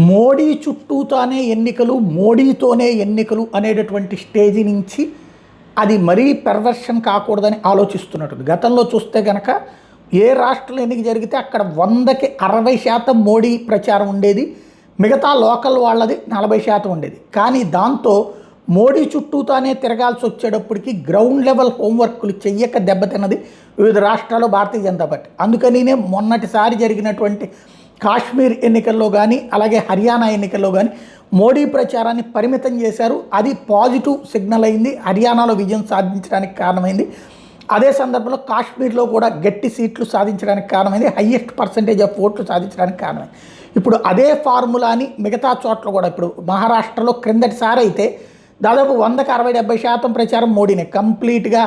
మోడీ చుట్టూతానే ఎన్నికలు, మోడీతోనే ఎన్నికలు అనేటటువంటి స్టేజి నుంచి అది మరీ పెర్వర్షన్ కాకూడదని ఆలోచిస్తున్నట్టు. గతంలో చూస్తే కనుక ఏ రాష్ట్రంలో ఎన్నిక జరిగితే అక్కడ 100కి 60% మోడీ ప్రచారం ఉండేది, మిగతా లోకల్ వాళ్ళది 40% ఉండేది. కానీ దాంతో మోడీ చుట్టూతానే తిరగాల్సి వచ్చేటప్పటికి గ్రౌండ్ లెవెల్ హోంవర్క్లు చెయ్యక దెబ్బతిన్నది వివిధ రాష్ట్రాల్లో భారతీయ జనతా పార్టీ. అందుకనినే మొన్నటిసారి జరిగినటువంటి కాశ్మీర్ ఎన్నికల్లో కానీ, అలాగే హర్యానా ఎన్నికల్లో కానీ మోడీ ప్రచారాన్ని పరిమితం చేశారు. అది పాజిటివ్ సిగ్నల్ అయింది, హర్యానాలో విజయం సాధించడానికి కారణమైంది. అదే సందర్భంలో కాశ్మీర్లో కూడా గట్టి సీట్లు సాధించడానికి కారణమైంది, హయ్యెస్ట్ పర్సంటేజ్ ఆఫ్ ఓట్లు సాధించడానికి కారణమైంది. ఇప్పుడు అదే ఫార్ములాని మిగతా చోట్ల కూడా, ఇప్పుడు మహారాష్ట్రలో క్రిందటిసారి అయితే దాదాపు 100కి 60-70% ప్రచారం మోడీనే. కంప్లీట్గా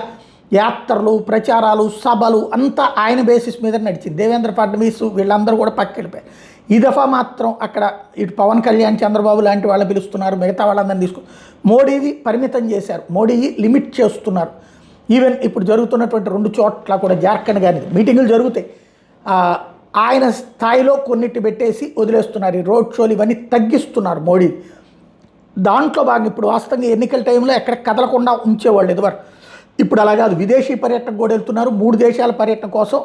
యాత్రలు, ప్రచారాలు, సభలు అంతా ఆయన బేసిస్ మీద నడిచింది. దేవేంద్ర ఫడ్నవీస్ వీళ్ళందరూ కూడా పక్కెళ్ళిపోయారు. ఈ దఫా మాత్రం అక్కడ ఇటు పవన్ కళ్యాణ్, చంద్రబాబు లాంటి వాళ్ళు పిలుస్తున్నారు, మిగతా వాళ్ళందరినీ తీసుకుని మోడీది పరిమితం చేశారు, మోడీ లిమిట్ చేస్తున్నారు. ఈవెన్ ఇప్పుడు జరుగుతున్నటువంటి 2 చోట్ల కూడా జార్ఖండ్ కానీ మీటింగులు జరుగుతాయి, ఆయన స్థాయిలో కొన్నిటి పెట్టేసి వదిలేస్తున్నారు. ఈ రోడ్ షోలు ఇవన్నీ తగ్గిస్తున్నారు మోడీ. దాంట్లో భాగంగా ఇప్పుడు వాస్తవంగా ఎన్నికల టైంలో ఎక్కడ కదలకుండా ఉంచేవాళ్ళు ఎదురు. ఇప్పుడు అలా కాదు, విదేశీ పర్యటనకు కూడా వెళ్తున్నారు. 3 దేశాల పర్యటన కోసం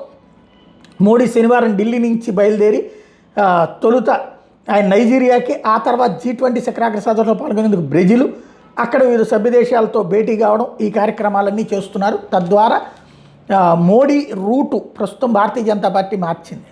మోడీ శనివారం ఢిల్లీ నుంచి బయలుదేరి తొలుత ఆయన నైజీరియాకి, ఆ తర్వాత G20 శిఖరాగ్ర సదస్సులో పాల్గొనేందుకు బ్రెజిల్, అక్కడ వివిధ సభ్య దేశాలతో భేటీ కావడం, ఈ కార్యక్రమాలన్నీ చేస్తున్నారు. తద్వారా మోడీ రూటు ప్రస్తుతం భారతీయ జనతా పార్టీ మార్చింది.